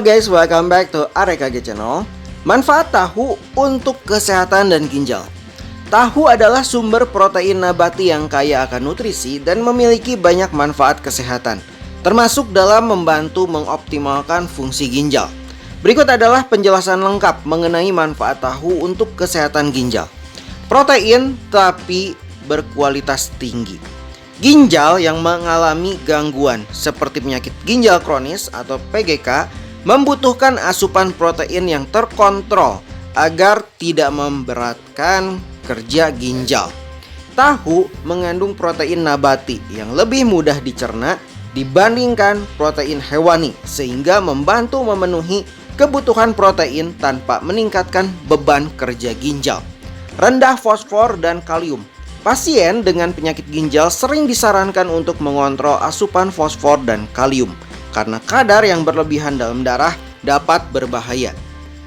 Halo guys, welcome back to AREKG Channel. Manfaat tahu untuk kesehatan dan ginjal. Tahu adalah sumber protein nabati yang kaya akan nutrisi dan memiliki banyak manfaat kesehatan, termasuk dalam membantu mengoptimalkan fungsi ginjal. Berikut adalah penjelasan lengkap mengenai manfaat tahu untuk kesehatan ginjal. Protein tapi berkualitas tinggi. Ginjal yang mengalami gangguan seperti penyakit ginjal kronis atau PGK membutuhkan asupan protein yang terkontrol agar tidak memberatkan kerja ginjal. Tahu mengandung protein nabati yang lebih mudah dicerna dibandingkan protein hewani, sehingga membantu memenuhi kebutuhan protein tanpa meningkatkan beban kerja ginjal. Rendah fosfor dan kalium. Pasien dengan penyakit ginjal sering disarankan untuk mengontrol asupan fosfor dan kalium karena kadar yang berlebihan dalam darah dapat berbahaya.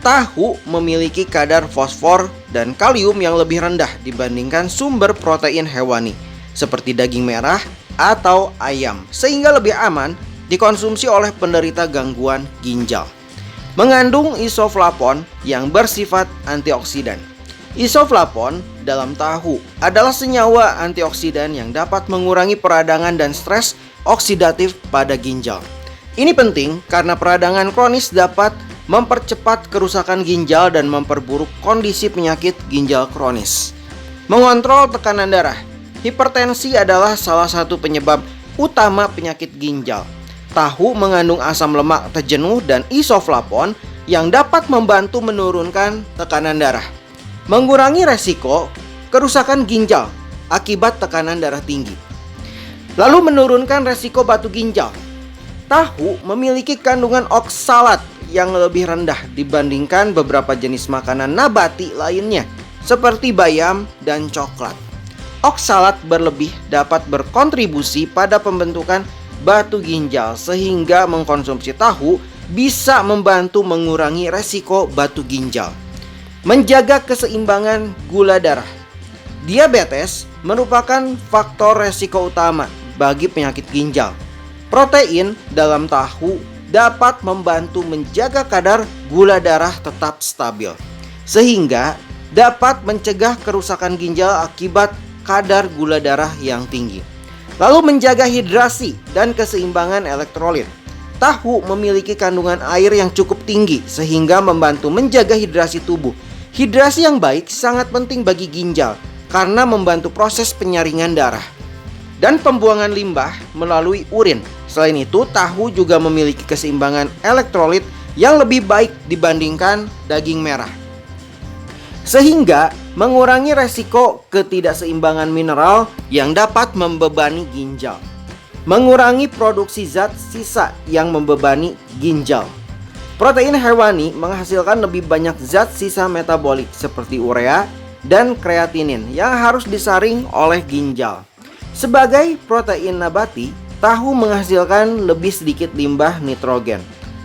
Tahu memiliki kadar fosfor dan kalium yang lebih rendah dibandingkan sumber protein hewani seperti daging merah atau ayam, sehingga lebih aman dikonsumsi oleh penderita gangguan ginjal. Mengandung isoflavon yang bersifat antioksidan. Isoflavon dalam tahu adalah senyawa antioksidan yang dapat mengurangi peradangan dan stres oksidatif pada ginjal. Ini penting karena peradangan kronis dapat mempercepat kerusakan ginjal dan memperburuk kondisi penyakit ginjal kronis. Mengontrol tekanan darah. Hipertensi adalah salah satu penyebab utama penyakit ginjal. Tahu mengandung asam lemak terjenuh dan isoflavon yang dapat membantu menurunkan tekanan darah. Mengurangi resiko kerusakan ginjal akibat tekanan darah tinggi. Lalu menurunkan resiko batu ginjal. Tahu memiliki kandungan oksalat yang lebih rendah dibandingkan beberapa jenis makanan nabati lainnya seperti bayam dan coklat. Oksalat berlebih dapat berkontribusi pada pembentukan batu ginjal, sehingga mengkonsumsi tahu bisa membantu mengurangi resiko batu ginjal. Menjaga keseimbangan gula darah. Diabetes merupakan faktor resiko utama bagi penyakit ginjal. Protein dalam tahu dapat membantu menjaga kadar gula darah tetap stabil, sehingga dapat mencegah kerusakan ginjal akibat kadar gula darah yang tinggi. Lalu menjaga hidrasi dan keseimbangan elektrolit. Tahu memiliki kandungan air yang cukup tinggi sehingga membantu menjaga hidrasi tubuh. Hidrasi yang baik sangat penting bagi ginjal karena membantu proses penyaringan darah dan pembuangan limbah melalui urin. Selain itu, tahu juga memiliki keseimbangan elektrolit yang lebih baik dibandingkan daging merah, sehingga mengurangi resiko ketidakseimbangan mineral yang dapat membebani ginjal. Mengurangi produksi zat sisa yang membebani ginjal. Protein hewani menghasilkan lebih banyak zat sisa metabolik seperti urea dan kreatinin yang harus disaring oleh ginjal. Sebagai protein nabati, tahu menghasilkan lebih sedikit limbah nitrogen,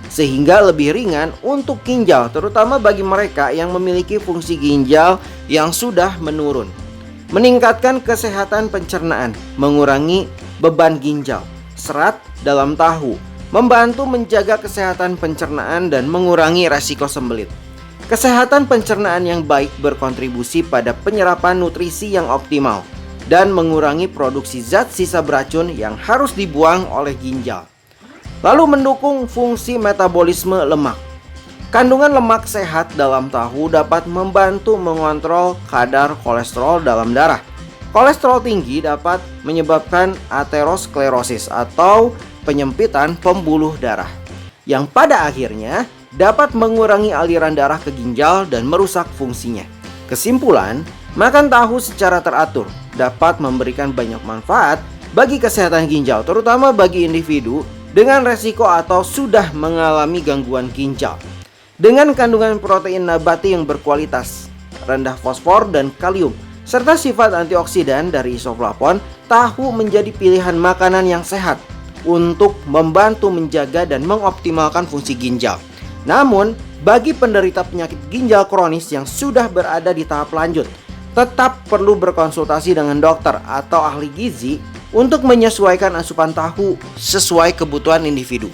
sehingga lebih ringan untuk ginjal, terutama bagi mereka yang memiliki fungsi ginjal yang sudah menurun. Meningkatkan kesehatan pencernaan, mengurangi beban ginjal. Serat dalam tahu membantu menjaga kesehatan pencernaan dan mengurangi resiko sembelit. Kesehatan pencernaan yang baik berkontribusi pada penyerapan nutrisi yang optimal dan mengurangi produksi zat sisa beracun yang harus dibuang oleh ginjal. Lalu mendukung fungsi metabolisme lemak. Kandungan lemak sehat dalam tahu dapat membantu mengontrol kadar kolesterol dalam darah. Kolesterol tinggi dapat menyebabkan aterosklerosis atau penyempitan pembuluh darah, yang pada akhirnya dapat mengurangi aliran darah ke ginjal dan merusak fungsinya. Kesimpulan, makan tahu secara teratur dapat memberikan banyak manfaat bagi kesehatan ginjal, terutama bagi individu dengan resiko atau sudah mengalami gangguan ginjal. Dengan kandungan protein nabati yang berkualitas, rendah fosfor dan kalium, serta sifat antioksidan dari isoflavon, tahu menjadi pilihan makanan yang sehat untuk membantu menjaga dan mengoptimalkan fungsi ginjal. Namun, bagi penderita penyakit ginjal kronis yang sudah berada di tahap lanjut, tetap perlu berkonsultasi dengan dokter atau ahli gizi untuk menyesuaikan asupan tahu sesuai kebutuhan individu.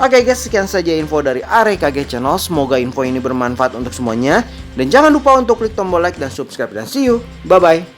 Oke guys, sekian saja info dari AREKG Channel. Semoga info ini bermanfaat untuk semuanya. Dan jangan lupa untuk klik tombol like dan subscribe. Dan see you. Bye-bye.